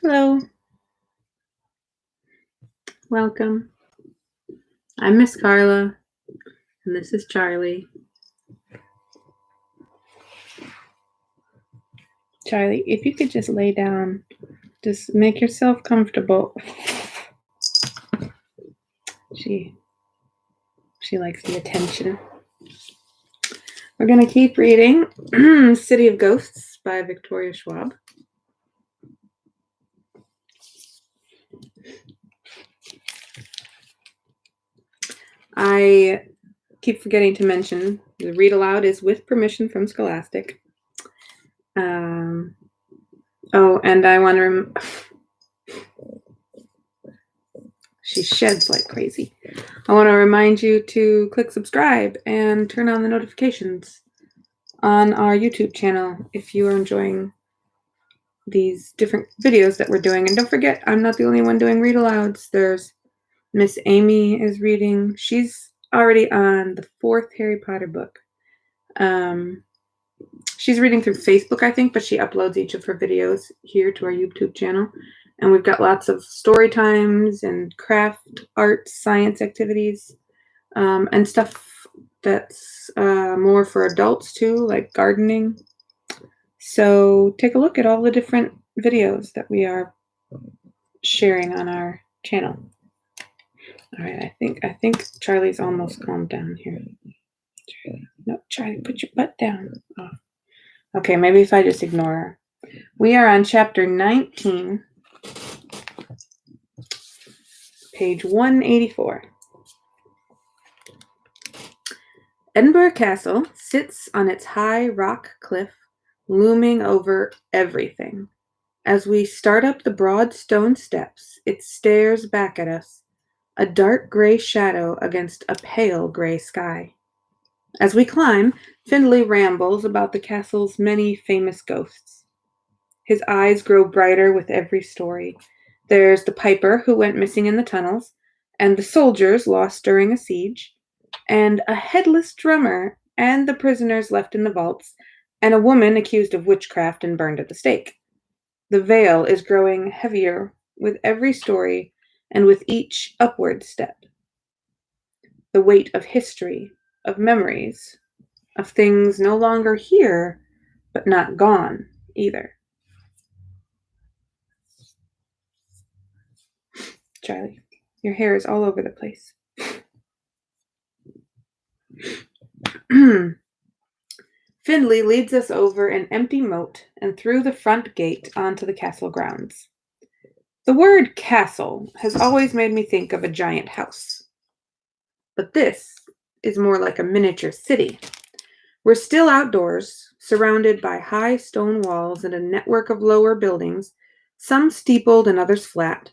Hello. Welcome. I'm Miss Carla, and this is Charlie. Charlie, if you could just lay down, just make yourself comfortable. She likes the attention. We're going to keep reading City of Ghosts by Victoria Schwab. I keep forgetting to mention the Read-Aloud is with permission from Scholastic. And I want to she sheds like crazy. I want to remind you to click subscribe and turn on the notifications on our YouTube channel if you are enjoying these different videos that we're doing. And don't forget, I'm not the only one doing read-alouds. There's Miss Amy is reading. She's already on the 4th Harry Potter book. She's reading through Facebook, I think, but she uploads each of her videos here to our YouTube channel. And we've got lots of story times and craft, art, science activities, and stuff that's more for adults too, like gardening. So take a look at all the different videos that we are sharing on our channel. All right, I think Charlie's almost calmed down here. Charlie, put your butt down. Oh. Okay, maybe if I just ignore her. We are on chapter 19, page 184. Edinburgh Castle sits on its high rock cliff, looming over everything. As we start up the broad stone steps, it stares back at us, a dark gray shadow against a pale gray sky. As we climb, Findlay rambles about the castle's many famous ghosts. His eyes grow brighter with every story. There's the piper who went missing in the tunnels, and the soldiers lost during a siege, and a headless drummer, and the prisoners left in the vaults, and a woman accused of witchcraft and burned at the stake. The veil is growing heavier with every story and with each upward step. The weight of history, of memories, of things no longer here, but not gone either. Charlie, your hair is all over the place. Findlay leads us over an empty moat and through the front gate onto the castle grounds. The word castle has always made me think of a giant house. But this is more like a miniature city. We're still outdoors, surrounded by high stone walls and a network of lower buildings, some steepled and others flat.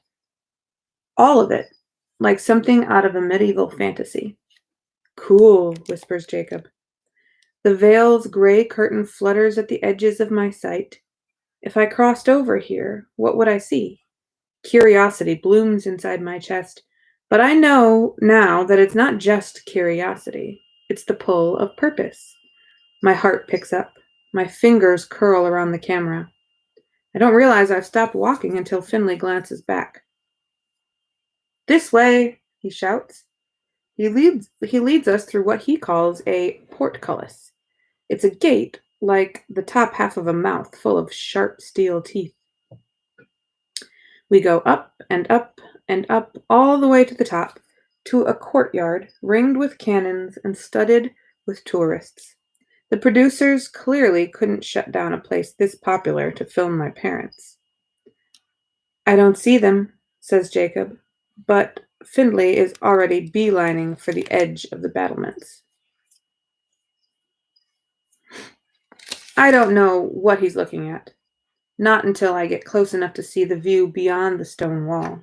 All of it like something out of a medieval fantasy. Cool, whispers Jacob. The veil's gray curtain flutters at the edges of my sight. If I crossed over here, what would I see? Curiosity blooms inside my chest, but I know now that it's not just curiosity. It's the pull of purpose. My heart picks up. My fingers curl around the camera. I don't realize I've stopped walking until Findlay glances back. This way, he shouts. He leads us through what he calls a portcullis. It's a gate like the top half of a mouth full of sharp steel teeth. We go up and up and up all the way to the top, to a courtyard ringed with cannons and studded with tourists. The producers clearly couldn't shut down a place this popular to film my parents. I don't see them, says Jacob, but Findlay is already beelining for the edge of the battlements. I don't know what he's looking at. Not until I get close enough to see the view beyond the stone wall.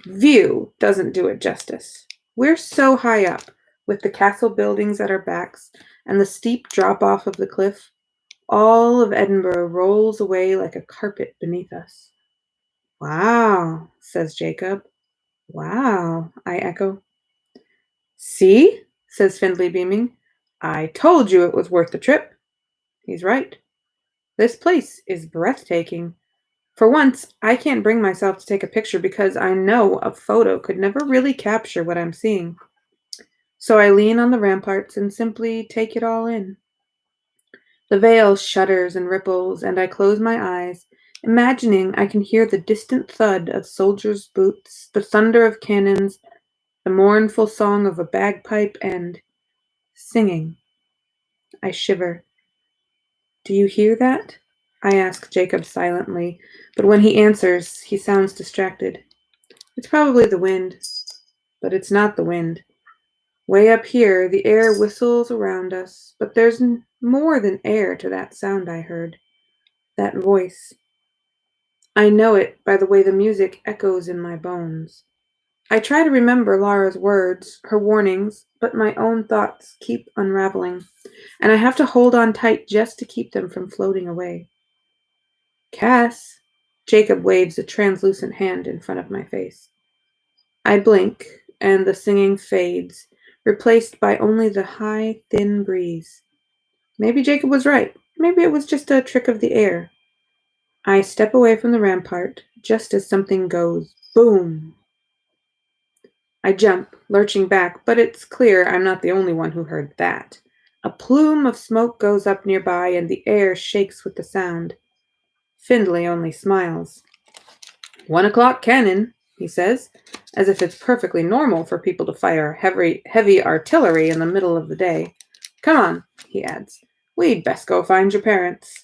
View doesn't do it justice. We're so high up, with the castle buildings at our backs and the steep drop-off of the cliff. All of Edinburgh rolls away like a carpet beneath us. Wow, says Jacob. Wow, I echo. See, says Findlay, beaming. I told you it was worth the trip. He's right. This place is breathtaking. For once, I can't bring myself to take a picture because I know a photo could never really capture what I'm seeing. So I lean on the ramparts and simply take it all in. The veil shudders and ripples, and I close my eyes, imagining I can hear the distant thud of soldiers' boots, the thunder of cannons, the mournful song of a bagpipe, and singing. I shiver. Do you hear that? I ask Jacob silently, but when he answers, he sounds distracted. It's probably the wind, but it's not the wind. Way up here, the air whistles around us, but there's more than air to that sound I heard. That voice. I know it by the way the music echoes in my bones. I try to remember Laura's words, her warnings, but my own thoughts keep unraveling, and I have to hold on tight just to keep them from floating away. Cass! Jacob waves a translucent hand in front of my face. I blink, and the singing fades, replaced by only the high, thin breeze. Maybe Jacob was right. Maybe it was just a trick of the air. I step away from the rampart, just as something goes boom. I jump, lurching back, but it's clear I'm not the only one who heard that. A plume of smoke goes up nearby, and the air shakes with the sound. Findlay only smiles. 1 o'clock cannon, he says, as if it's perfectly normal for people to fire heavy artillery in the middle of the day. Come on, he adds. We'd best go find your parents.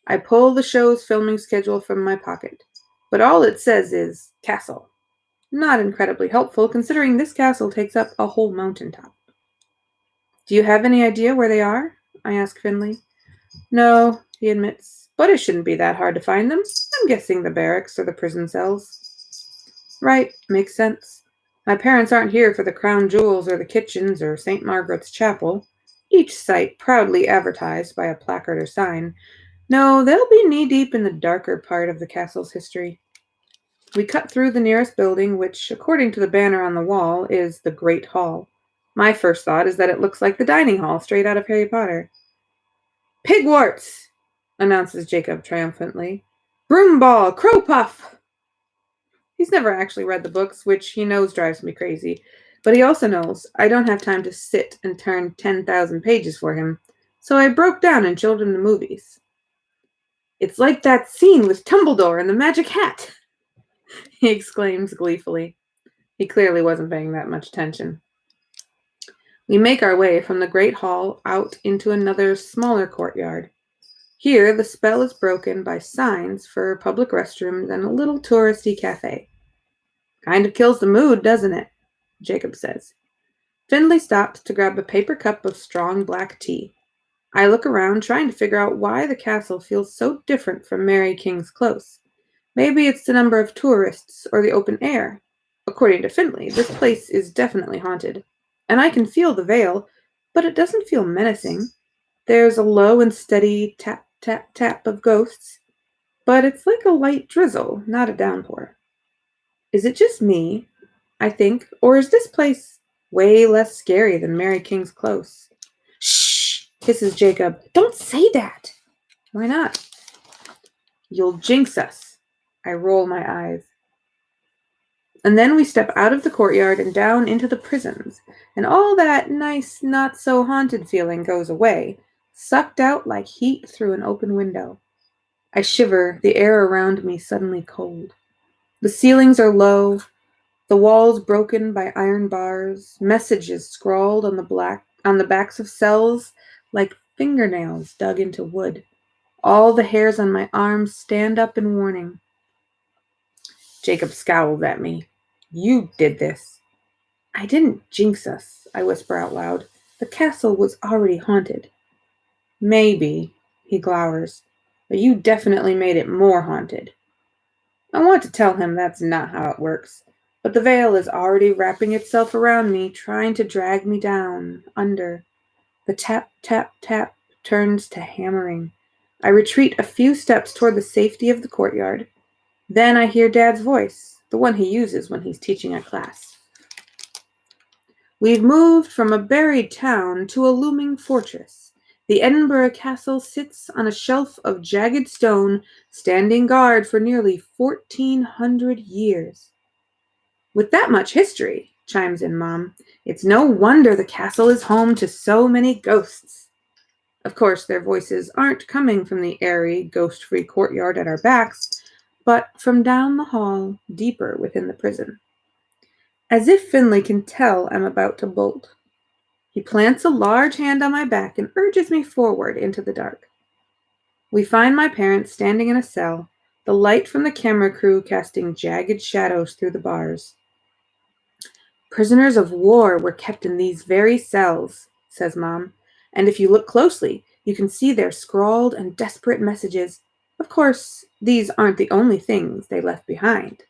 I pull the show's filming schedule from my pocket, but all it says is castle. Not incredibly helpful, considering this castle takes up a whole mountaintop. Do you have any idea where they are? I ask Findlay. No, he admits, but it shouldn't be that hard to find them. I'm guessing the barracks or the prison cells. Right, makes sense. My parents aren't here for the crown jewels or the kitchens or St. Margaret's Chapel, each site proudly advertised by a placard or sign. No, they'll be knee-deep in the darker part of the castle's history. We cut through the nearest building, which, according to the banner on the wall, is the Great Hall. My first thought is that it looks like the dining hall straight out of Harry Potter. Pigwarts! Announces Jacob triumphantly. Broomball! Crowpuff! He's never actually read the books, which he knows drives me crazy, but he also knows I don't have time to sit and turn 10,000 pages for him, so I broke down and showed him the movies. It's like that scene with Tumbledore and the magic hat, he exclaims gleefully. He clearly wasn't paying that much attention. We make our way from the great hall out into another, smaller courtyard. Here, the spell is broken by signs for public restrooms and a little touristy cafe. Kind of kills the mood, doesn't it? Jacob says. Findlay stops to grab a paper cup of strong black tea. I look around, trying to figure out why the castle feels so different from Mary King's Close. Maybe it's the number of tourists or the open air. According to Findlay, this place is definitely haunted. And I can feel the veil, but it doesn't feel menacing. There's a low and steady tap, tap, tap of ghosts, but it's like a light drizzle, not a downpour. Is it just me, I think, or is this place way less scary than Mary King's Close? Shh, hisses Jacob. Don't say that. Why not? You'll jinx us. I roll my eyes. And then we step out of the courtyard and down into the prisons, and all that nice, not-so-haunted feeling goes away, sucked out like heat through an open window. I shiver, the air around me suddenly cold. The ceilings are low, the walls broken by iron bars, messages scrawled on the backs of cells like fingernails dug into wood. All the hairs on my arms stand up in warning. Jacob scowled at me. You did this. I didn't jinx us, I whisper out loud. The castle was already haunted. Maybe, he glowers, but you definitely made it more haunted. I want to tell him that's not how it works, but the veil is already wrapping itself around me, trying to drag me down, under. The tap, tap, tap turns to hammering. I retreat a few steps toward the safety of the courtyard. Then I hear Dad's voice, the one he uses when he's teaching a class. We've moved from a buried town to a looming fortress. The Edinburgh castle sits on a shelf of jagged stone, standing guard for nearly 1,400 years. With that much history, chimes in Mom, it's no wonder the castle is home to so many ghosts. Of course, their voices aren't coming from the airy, ghost-free courtyard at our backs, but from down the hall, deeper within the prison. As if Finley can tell I'm about to bolt, he plants a large hand on my back and urges me forward into the dark. We find my parents standing in a cell, the light from the camera crew casting jagged shadows through the bars. Prisoners of war were kept in these very cells, says Mom, and if you look closely, you can see their scrawled and desperate messages. Of course, these aren't the only things they left behind.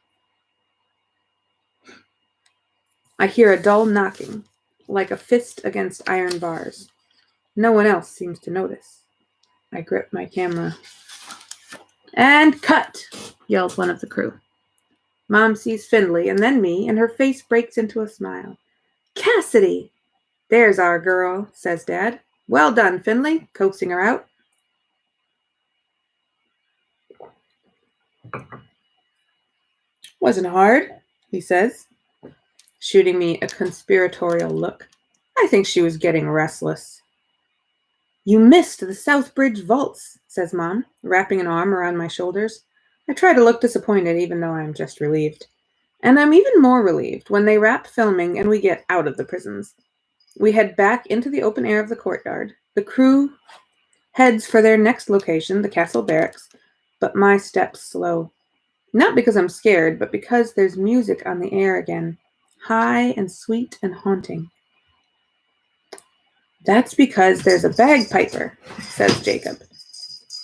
I hear a dull knocking, like a fist against iron bars. No one else seems to notice. I grip my camera. "And cut!" yells one of the crew. Mom sees Findlay and then me, and her face breaks into a smile. "Cassidy!" "There's our girl," says Dad. "Well done, Findlay," coaxing her out. "Wasn't hard," he says, shooting me a conspiratorial look. I think she was getting restless. "You missed the South Bridge vaults," says Mom, wrapping an arm around my shoulders. I try to look disappointed, even though I'm just relieved. And I'm even more relieved when they wrap filming and we get out of the prisons. We head back into the open air of the courtyard. The crew heads for their next location, the castle barracks, but my steps slow. Not because I'm scared, but because there's music on the air again, high and sweet and haunting. "That's because there's a bagpiper," says Jacob.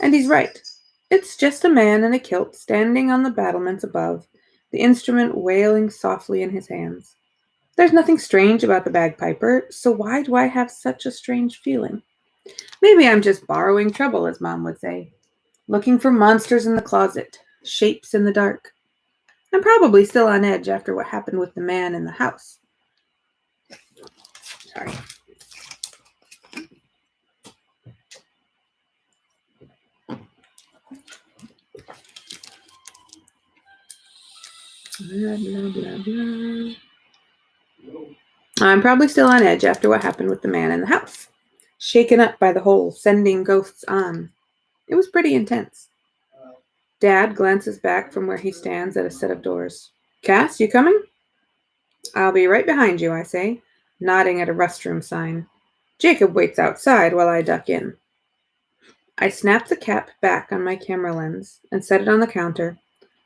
And he's right. It's just a man in a kilt standing on the battlements above, the instrument wailing softly in his hands. There's nothing strange about the bagpiper, so why do I have such a strange feeling? Maybe I'm just borrowing trouble, as Mom would say, looking for monsters in the closet, shapes in the dark. I'm probably still on edge after what happened with the man in the house. Sorry. Blah, blah, blah, blah. I'm probably still on edge after what happened with the man in the house. Shaken up by the whole sending ghosts on. It was pretty intense. Dad glances back from where he stands at a set of doors. "Cass, you coming?" "I'll be right behind you," I say, nodding at a restroom sign. Jacob waits outside while I duck in. I snap the cap back on my camera lens and set it on the counter,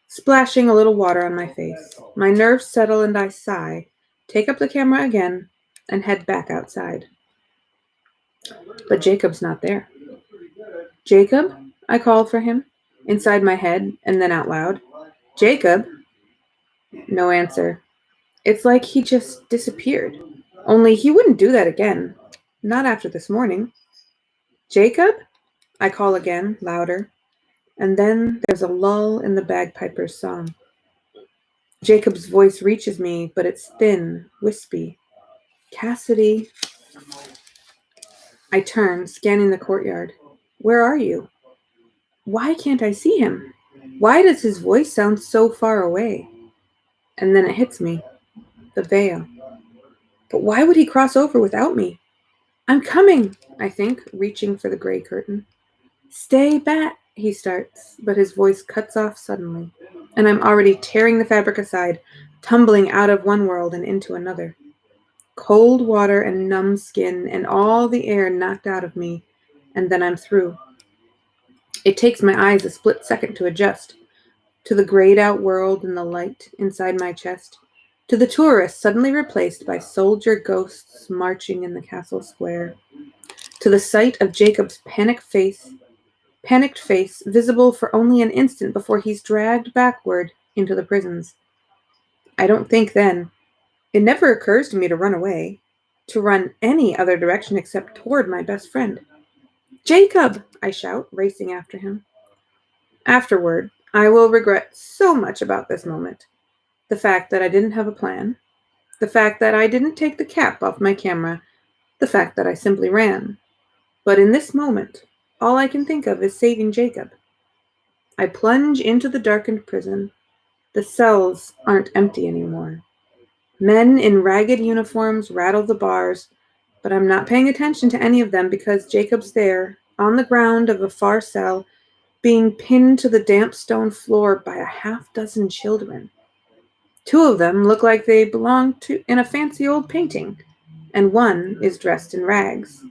splashing a little water on my face. My nerves settle and I sigh, take up the camera again, and head back outside. But Jacob's not there. "Jacob?" I call for him, inside my head and then out loud. "Jacob?" No answer. It's like he just disappeared. Only he wouldn't do that again. Not after this morning. "Jacob?" I call again, louder. And then there's a lull in the bagpiper's song. Jacob's voice reaches me, but it's thin, wispy. "Cassidy." I turn, scanning the courtyard. Where are you? Why can't I see him? Why does his voice sound so far away? And then it hits me. The veil. But why would he cross over without me? "I'm coming," I think, reaching for the gray curtain. "Stay back," he starts, but his voice cuts off suddenly, and I'm already tearing the fabric aside, tumbling out of one world and into another. Cold water and numb skin and all the air knocked out of me, and then I'm through. It takes my eyes a split second to adjust to the grayed out world and the light inside my chest, to the tourists suddenly replaced by soldier ghosts marching in the castle square, to the sight of Jacob's panicked face visible for only an instant before he's dragged backward into the prisons. I don't think then. It never occurs to me to run away, to run any other direction except toward my best friend. "Jacob!" I shout, racing after him. Afterward, I will regret so much about this moment. The fact that I didn't have a plan, the fact that I didn't take the cap off my camera, the fact that I simply ran. But in this moment, all I can think of is saving Jacob. I plunge into the darkened prison. The cells aren't empty anymore. Men in ragged uniforms rattle the bars, but I'm not paying attention to any of them because Jacob's there, on the ground of a far cell, being pinned to the damp stone floor by a half-dozen children. 2 of them look like they belong in a fancy old painting, and one is dressed in rags.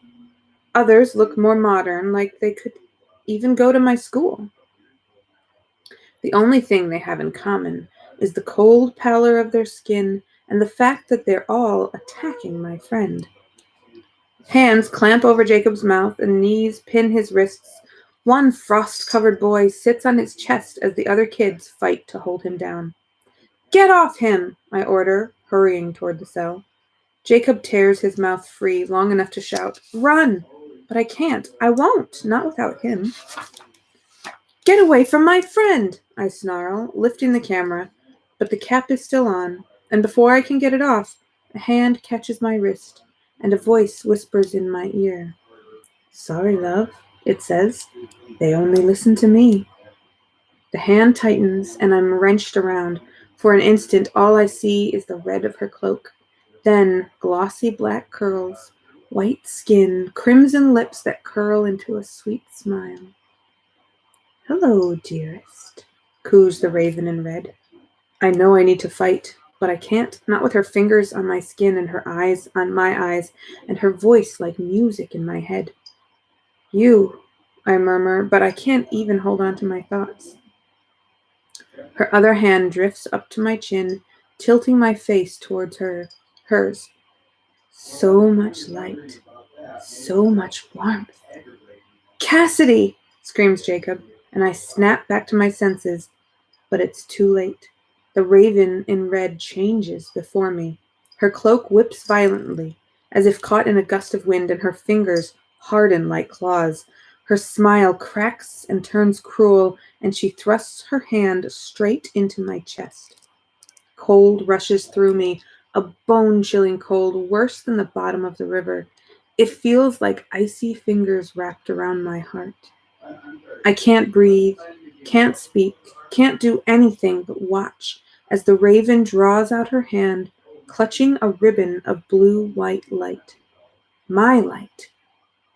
Others look more modern, like they could even go to my school. The only thing they have in common is the cold pallor of their skin and the fact that they're all attacking my friend. Hands clamp over Jacob's mouth and knees pin his wrists. One frost-covered boy sits on his chest as the other kids fight to hold him down. "Get off him!" I order, hurrying toward the cell. Jacob tears his mouth free long enough to shout, "Run!" But I can't. I won't. Not without him. "Get away from my friend!" I snarl, lifting the camera, but the cap is still on, and before I can get it off, a hand catches my wrist, and a voice whispers in my ear. "Sorry, love," it says. "They only listen to me." The hand tightens, and I'm wrenched around. For an instant, all I see is the red of her cloak. Then glossy black curls, white skin, crimson lips that curl into a sweet smile. "Hello, dearest," coos the raven in red. I know I need to fight, but I can't, not with her fingers on my skin and her eyes on my eyes, and her voice like music in my head. "You," I murmur, but I can't even hold on to my thoughts. Her other hand drifts up to my chin, tilting my face towards hers. So much light, so much warmth. "Cassidy!" screams Jacob, and I snap back to my senses, but it's too late. The raven in red changes before me. Her cloak whips violently, as if caught in a gust of wind, and her fingers harden like claws. Her smile cracks and turns cruel, and she thrusts her hand straight into my chest. Cold rushes through me, a bone-chilling cold, worse than the bottom of the river. It feels like icy fingers wrapped around my heart. I can't breathe, can't speak, can't do anything but watch as the raven draws out her hand, clutching a ribbon of blue-white light. My light,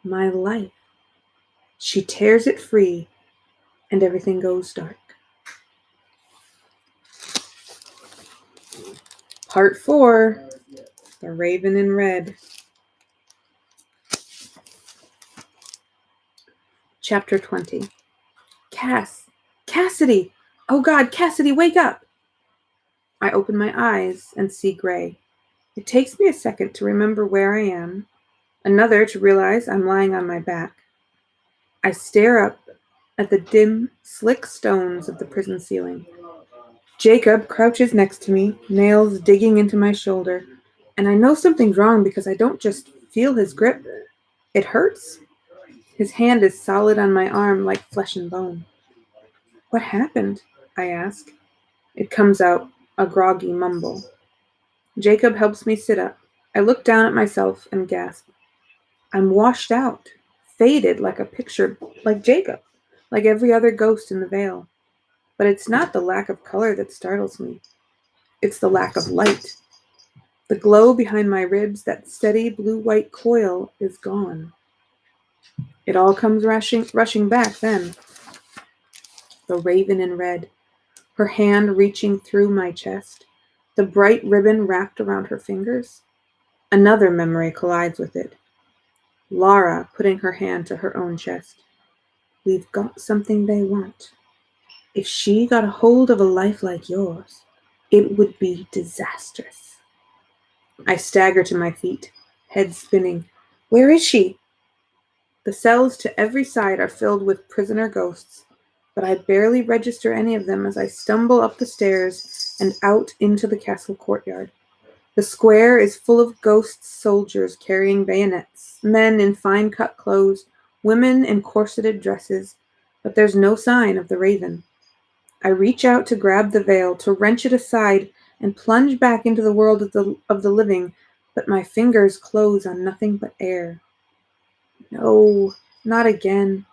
my life. She tears it free, and everything goes dark. Part 4, The Raven in Red. Chapter 20. Cassidy! Oh God, Cassidy, wake up! I open my eyes and see gray. It takes me a second to remember where I am, another to realize I'm lying on my back. I stare up at the dim, slick stones of the prison ceiling. Jacob crouches next to me, nails digging into my shoulder, and I know something's wrong because I don't just feel his grip. It hurts. His hand is solid on my arm like flesh and bone. "What happened?" I ask. It comes out a groggy mumble. Jacob helps me sit up. I look down at myself and gasp. I'm washed out, faded like a picture, like Jacob, like every other ghost in the Vale. But it's not the lack of color that startles me. It's the lack of light. The glow behind my ribs, that steady blue-white coil, is gone. It all comes rushing back then. The raven in red, her hand reaching through my chest, the bright ribbon wrapped around her fingers. Another memory collides with it. Laura putting her hand to her own chest. We've got something they want. If she got a hold of a life like yours, it would be disastrous. I stagger to my feet, head spinning. Where is she? The cells to every side are filled with prisoner ghosts, but I barely register any of them as I stumble up the stairs and out into the castle courtyard. The square is full of ghost soldiers carrying bayonets, men in fine-cut clothes, women in corseted dresses, but there's no sign of the raven. I reach out to grab the veil, to wrench it aside and plunge back into the world of the living, but my fingers close on nothing but air. No, not again.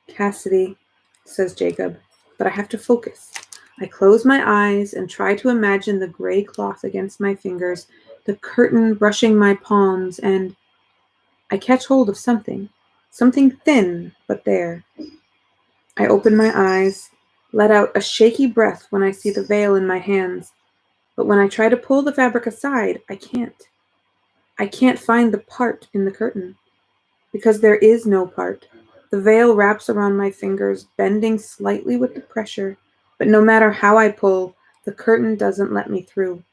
Cassidy, says Jacob, but I have to focus. I close my eyes and try to imagine the gray cloth against my fingers, the curtain brushing my palms, and I catch hold of something thin, but there. I open my eyes, let out a shaky breath when I see the veil in my hands, but when I try to pull the fabric aside, I can't. I can't find the part in the curtain, because there is no part. The veil wraps around my fingers, bending slightly with the pressure, but no matter how I pull, the curtain doesn't let me through.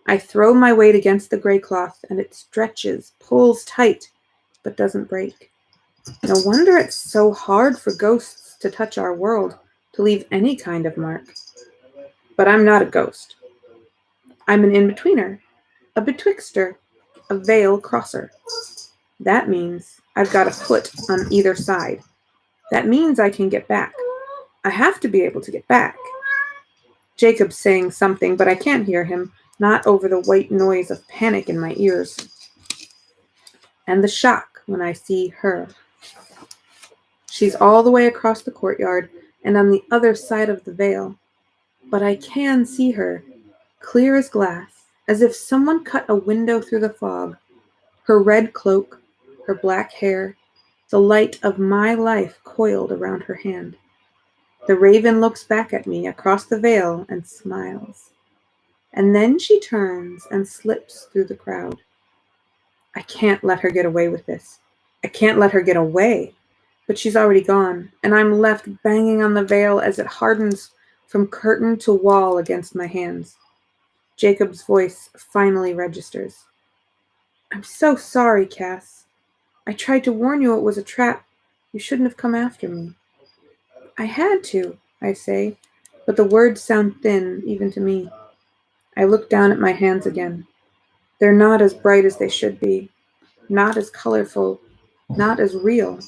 I throw my weight against the gray cloth, and it stretches, pulls tight, but doesn't break. No wonder it's so hard for ghosts to touch our world, to leave any kind of mark. But I'm not a ghost. I'm an in-betweener, a betwixter, a veil crosser. That means I've got a foot on either side. That means I can get back. I have to be able to get back. Jacob's saying something, but I can't hear him, not over the white noise of panic in my ears. And the shock when I see her. She's all the way across the courtyard and on the other side of the veil. But I can see her, clear as glass, as if someone cut a window through the fog. Her red cloak, her black hair, the light of my life coiled around her hand. The raven looks back at me across the veil and smiles. And then she turns and slips through the crowd. I can't let her get away with this. I can't let her get away. But she's already gone, and I'm left banging on the veil as it hardens from curtain to wall against my hands. Jacob's voice finally registers. I'm so sorry, Cass. I tried to warn you it was a trap. You shouldn't have come after me. I had to, I say, but the words sound thin, even to me. I look down at my hands again. They're not as bright as they should be, not as colorful, not as real.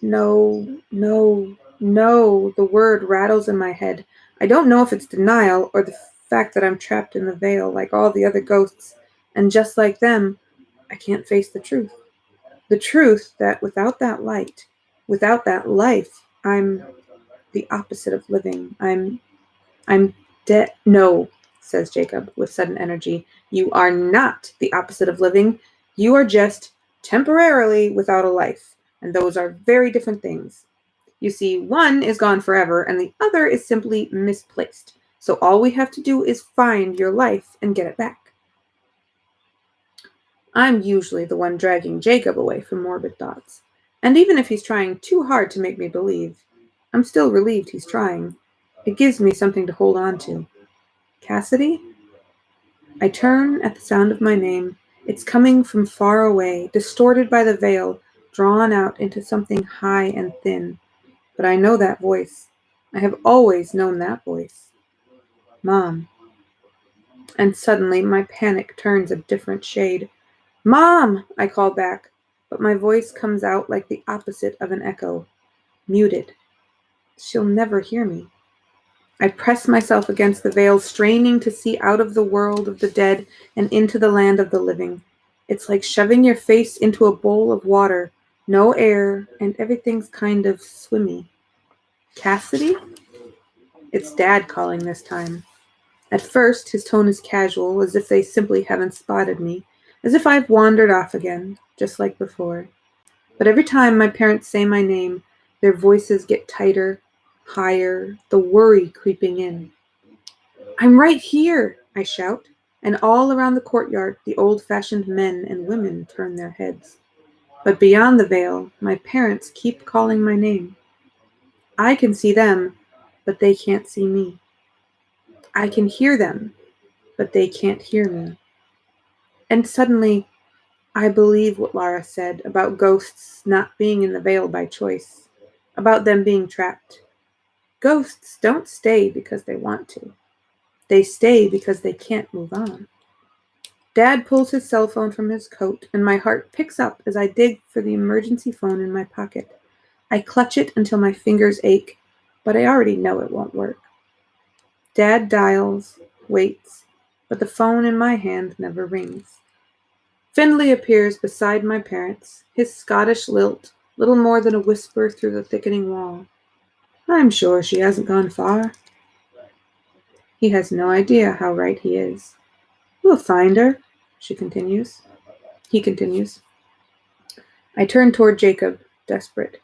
No, no, no, the word rattles in my head. I don't know if it's denial or the fact that I'm trapped in the veil like all the other ghosts, and just like them, I can't face the truth. The truth that without that light, without that life, I'm the opposite of living. I'm dead. No, says Jacob with sudden energy. You are not the opposite of living. You are just temporarily without a life. And those are very different things. You see, one is gone forever and the other is simply misplaced. So all we have to do is find your life and get it back. I'm usually the one dragging Jacob away from morbid thoughts. And even if he's trying too hard to make me believe, I'm still relieved he's trying. It gives me something to hold on to. Cassidy? I turn at the sound of my name. It's coming from far away, distorted by the veil, drawn out into something high and thin. But I know that voice. I have always known that voice. Mom. And suddenly my panic turns a different shade. Mom! I call back, but my voice comes out like the opposite of an echo. Muted. She'll never hear me. I press myself against the veil, straining to see out of the world of the dead and into the land of the living. It's like shoving your face into a bowl of water, no air, and everything's kind of swimmy. Cassidy? It's Dad calling this time. At first, his tone is casual, as if they simply haven't spotted me, as if I've wandered off again, just like before. But every time my parents say my name, their voices get tighter, higher, the worry creeping in. I'm right here, I shout, and all around the courtyard the old-fashioned men and women turn their heads. But beyond the veil, my parents keep calling my name. I can see them, but they can't see me. I can hear them, but they can't hear me. And suddenly, I believe what Lara said about ghosts not being in the veil by choice, about them being trapped. Ghosts don't stay because they want to. They stay because they can't move on. Dad pulls his cell phone from his coat, and my heart picks up as I dig for the emergency phone in my pocket. I clutch it until my fingers ache, but I already know it won't work. Dad dials, waits, but the phone in my hand never rings. Findlay appears beside my parents, his Scottish lilt little more than a whisper through the thickening wall. I'm sure she hasn't gone far. He has no idea how right he is. We'll find her, she continues. He continues. I turn toward Jacob, desperate.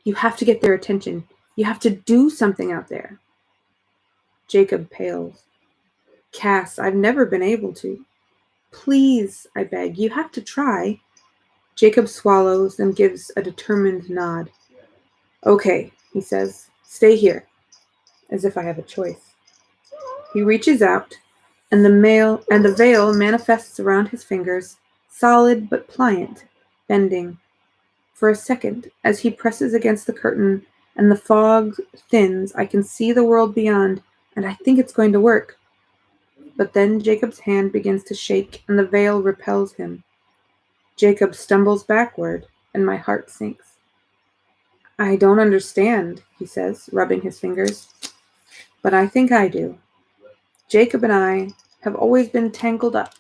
You have to get their attention. You have to do something out there. Jacob pales. Cass, I've never been able to. Please, I beg, you have to try. Jacob swallows, then gives a determined nod. Okay, he says, stay here, as if I have a choice. He reaches out, and the veil manifests around his fingers, solid but pliant, bending. For a second, as he presses against the curtain and the fog thins, I can see the world beyond, and I think it's going to work. But then Jacob's hand begins to shake, and the veil repels him. Jacob stumbles backward, and my heart sinks. I don't understand, he says, rubbing his fingers. But I think I do. Jacob and I have always been tangled up,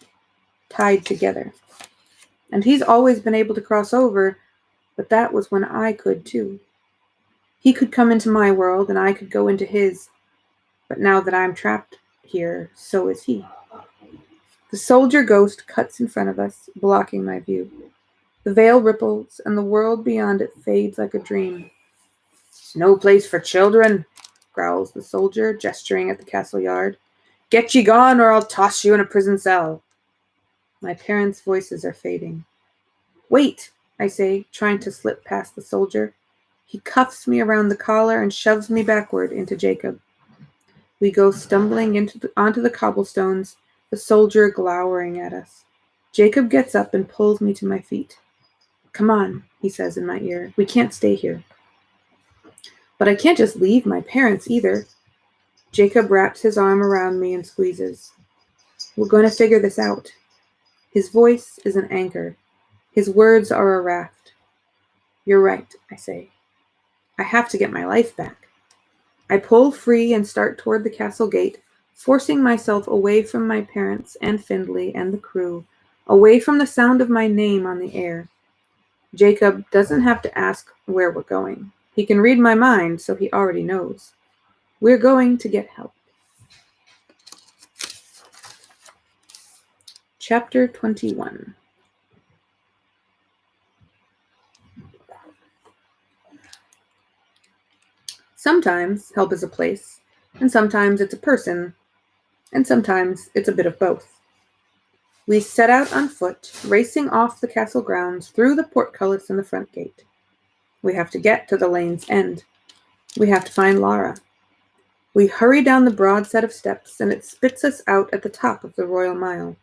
tied together. And he's always been able to cross over, but that was when I could too. He could come into my world, and I could go into his. But now that I'm trapped here, so is he. The soldier ghost cuts in front of us, blocking my view. The veil ripples, and the world beyond it fades like a dream. It's no place for children, growls the soldier, gesturing at the castle yard. Get ye gone, or I'll toss you in a prison cell. My parents' voices are fading. Wait, I say, trying to slip past the soldier. He cuffs me around the collar and shoves me backward into Jacob. We go stumbling onto the cobblestones, the soldier glowering at us. Jacob gets up and pulls me to my feet. Come on, he says in my ear. We can't stay here. But I can't just leave my parents either. Jacob wraps his arm around me and squeezes. We're going to figure this out. His voice is an anchor. His words are a raft. You're right, I say. I have to get my life back. I pull free and start toward the castle gate, forcing myself away from my parents and Findlay and the crew, away from the sound of my name on the air. Jacob doesn't have to ask where we're going. He can read my mind, so he already knows. We're going to get help. Chapter 21. Sometimes help is a place, and sometimes it's a person, and sometimes it's a bit of both. We set out on foot, racing off the castle grounds through the portcullis and the front gate. We have to get to the lane's end. We have to find Lara. We hurry down the broad set of steps, and it spits us out at the top of the Royal Mile.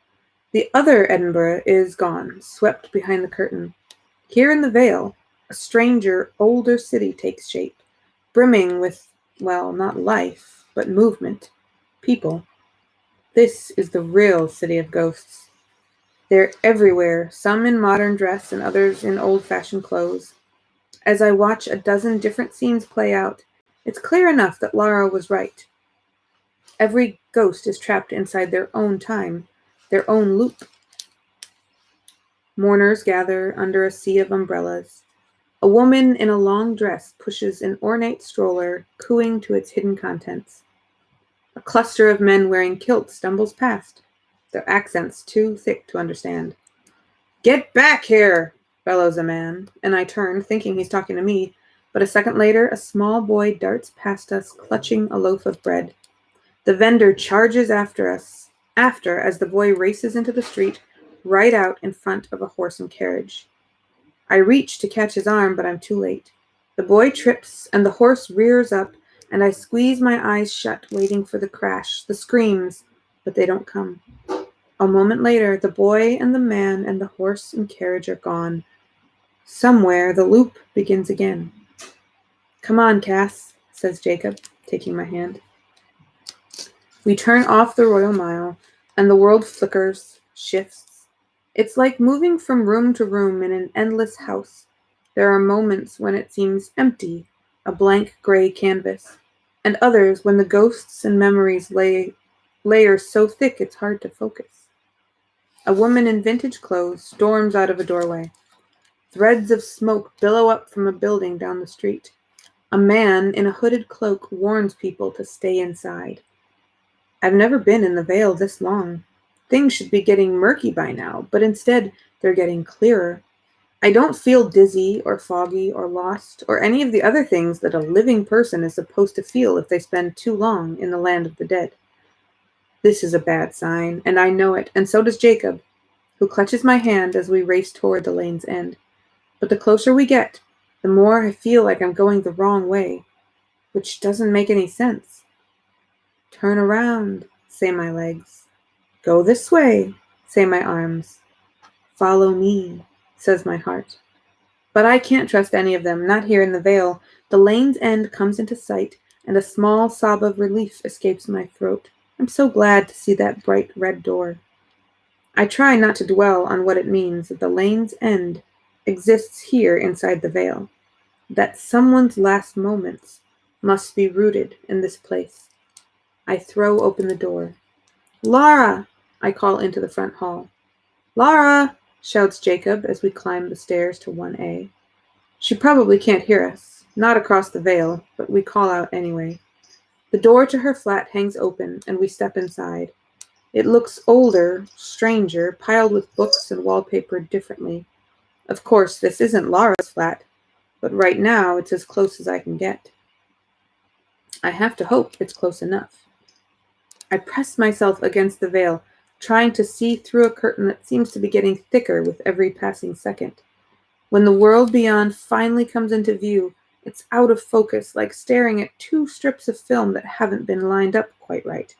The other Edinburgh is gone, swept behind the curtain. Here in the Vale, a stranger, older city takes shape, brimming with, well, not life, but movement, people. This is the real city of ghosts. They're everywhere, some in modern dress and others in old-fashioned clothes. As I watch a dozen different scenes play out, it's clear enough that Lara was right. Every ghost is trapped inside their own time, their own loop. Mourners gather under a sea of umbrellas. A woman in a long dress pushes an ornate stroller, cooing to its hidden contents. A cluster of men wearing kilts stumbles past, their accents too thick to understand. Get back here, bellows a man, and I turn, thinking he's talking to me, but a second later, a small boy darts past us, clutching a loaf of bread. The vendor charges after as the boy races into the street, right out in front of a horse and carriage. I reach to catch his arm, but I'm too late. The boy trips, and the horse rears up, and I squeeze my eyes shut, waiting for the crash, the screams, but they don't come. A moment later, the boy and the man and the horse and carriage are gone. Somewhere, the loop begins again. Come on, Cass, says Jacob, taking my hand. We turn off the Royal Mile, and the world flickers, shifts. It's like moving from room to room in an endless house. There are moments when it seems empty, a blank gray canvas, and others when the ghosts and memories layer so thick it's hard to focus. A woman in vintage clothes storms out of a doorway. Threads of smoke billow up from a building down the street. A man in a hooded cloak warns people to stay inside. I've never been in the Vale this long. Things should be getting murky by now, but instead they're getting clearer. I don't feel dizzy or foggy or lost or any of the other things that a living person is supposed to feel if they spend too long in the land of the dead. This is a bad sign, and I know it, and so does Jacob, who clutches my hand as we race toward the lane's end. But the closer we get, the more I feel like I'm going the wrong way, which doesn't make any sense. Turn around, say my legs. Go this way, say my arms. Follow me, says my heart. But I can't trust any of them, not here in the Vale. The lane's end comes into sight, and a small sob of relief escapes my throat. I'm so glad to see that bright red door. I try not to dwell on what it means that the lane's end exists here inside the Vale, that someone's last moments must be rooted in this place. I throw open the door. Laura! I call into the front hall. Laura! Shouts Jacob as we climb the stairs to 1A. She probably can't hear us, not across the Vale, but we call out anyway. The door to her flat hangs open, and we step inside. It looks older, stranger, piled with books and wallpapered differently. Of course, this isn't Laura's flat, but right now it's as close as I can get. I have to hope it's close enough. I press myself against the Vale, trying to see through a curtain that seems to be getting thicker with every passing second. When the world beyond finally comes into view, it's out of focus, like staring at two strips of film that haven't been lined up quite right.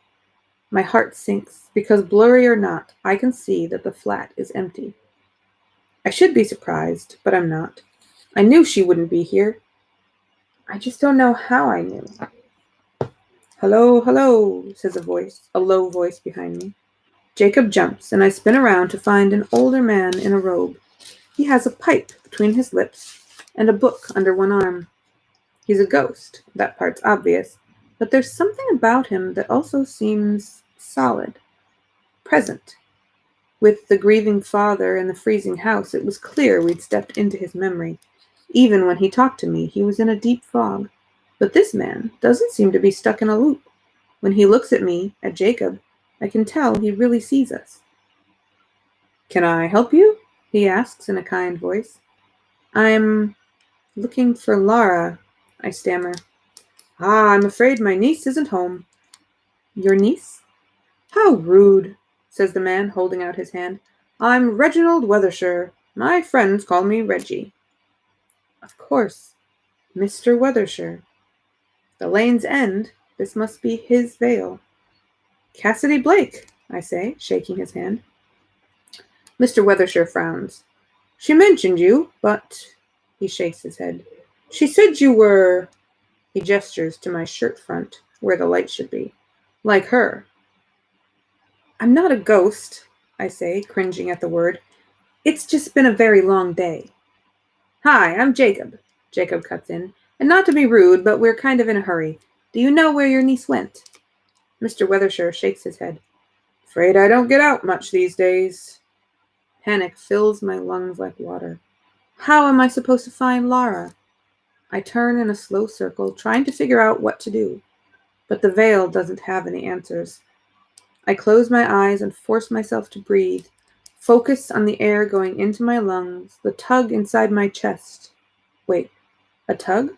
My heart sinks, because blurry or not, I can see that the flat is empty. I should be surprised, but I'm not. I knew she wouldn't be here. I just don't know how I knew. Hello, hello, says a low voice behind me. Jacob jumps, and I spin around to find an older man in a robe. He has a pipe between his lips and a book under one arm. He's a ghost, that part's obvious, but there's something about him that also seems solid, present. With the grieving father and the freezing house, it was clear we'd stepped into his memory. Even when he talked to me, he was in a deep fog. But this man doesn't seem to be stuck in a loop. When he looks at me, at Jacob, I can tell he really sees us. Can I help you? He asks in a kind voice. I'm looking for Laura, I stammer. I'm afraid my niece isn't home. Your niece? How rude, says the man, holding out his hand. I'm Reginald Weathershire. My friends call me Reggie. Of course, Mr. Weathershire. The lane's end. This must be his Vale. Cassidy Blake, I say, shaking his hand. Mr. Weathershire frowns. She mentioned you, but... He shakes his head. She said you were... He gestures to my shirt front, where the light should be. Like her. I'm not a ghost, I say, cringing at the word. It's just been a very long day. Hi, I'm Jacob. Jacob cuts in. And not to be rude, but we're kind of in a hurry. Do you know where your niece went? Mr. Weathershire shakes his head. Afraid I don't get out much these days. Panic fills my lungs like water. How am I supposed to find Laura? I turn in a slow circle, trying to figure out what to do. But the Vale doesn't have any answers. I close my eyes and force myself to breathe, focus on the air going into my lungs, the tug inside my chest. Wait, a tug?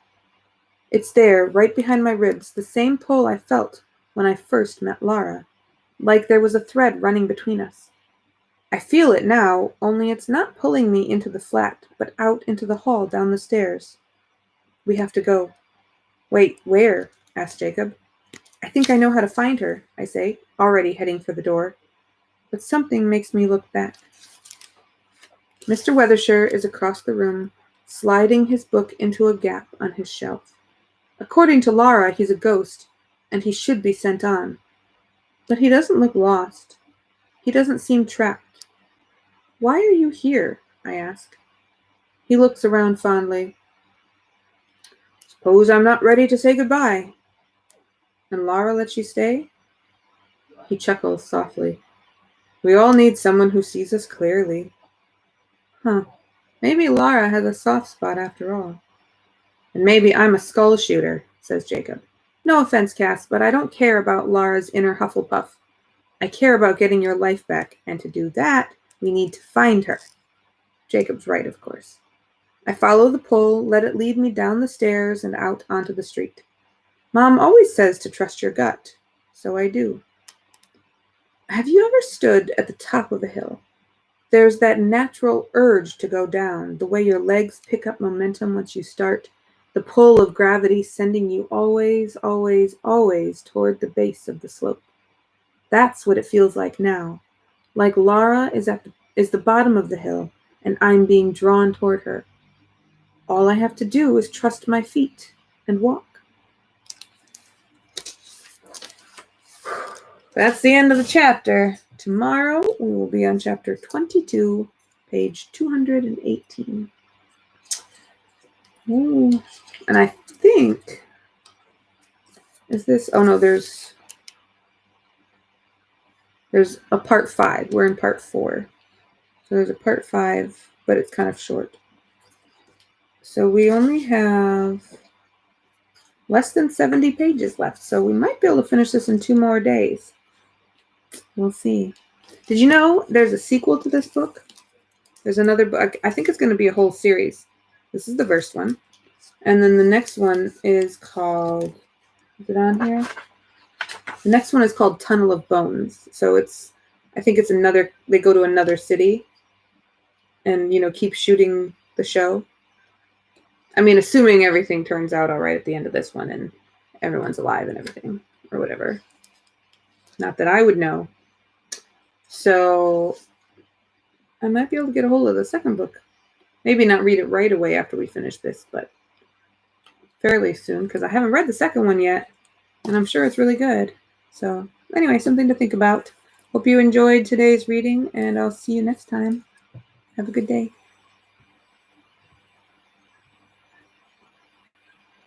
It's there, right behind my ribs, the same pull I felt when I first met Laura, like there was a thread running between us. I feel it now, only it's not pulling me into the flat, but out into the hall down the stairs. We have to go. Wait, where? Asks Jacob. I think I know how to find her, I say, already heading for the door. But something makes me look back. Mr. Weathershire is across the room, sliding his book into a gap on his shelf. According to Laura, he's a ghost, and he should be sent on. But he doesn't look lost. He doesn't seem trapped. Why are you here? I ask. He looks around fondly. Suppose I'm not ready to say goodbye. And Laura lets you stay? He chuckles softly. We all need someone who sees us clearly. Huh. Maybe Laura has a soft spot after all. And maybe I'm a skull shooter, says Jacob. No offense, Cass, but I don't care about Laura's inner Hufflepuff. I care about getting your life back, and to do that, we need to find her. Jacob's right, of course. I follow the pull, let it lead me down the stairs and out onto the street. Mom always says to trust your gut, so I do. Have you ever stood at the top of a hill? There's that natural urge to go down, the way your legs pick up momentum once you start, the pull of gravity sending you always, always, always toward the base of the slope. That's what it feels like now. Like Laura is the bottom of the hill, and I'm being drawn toward her. All I have to do is trust my feet and walk. That's the end of the chapter. Tomorrow we will be on chapter 22, page 218. Ooh. And I think, is this, oh no, there's a part 5. We're in part 4. So there's a part 5, but it's kind of short. So we only have less than 70 pages left. So we might be able to finish this in 2 more days. We'll see. Did you know there's a sequel to this book? There's another book. I think it's going to be a whole series. This is the first one. And then the next one is called, is it on here? The next one is called Tunnel of Bones. So I think it's another, they go to another city and, keep shooting the show. I mean, assuming everything turns out all right at the end of this one and everyone's alive and everything or whatever. Not that I would know. So I might be able to get a hold of the second book. Maybe not read it right away after we finish this, but fairly soon because I haven't read the second one yet and I'm sure it's really good. So anyway, something to think about. Hope you enjoyed today's reading and I'll see you next time. Have a good day.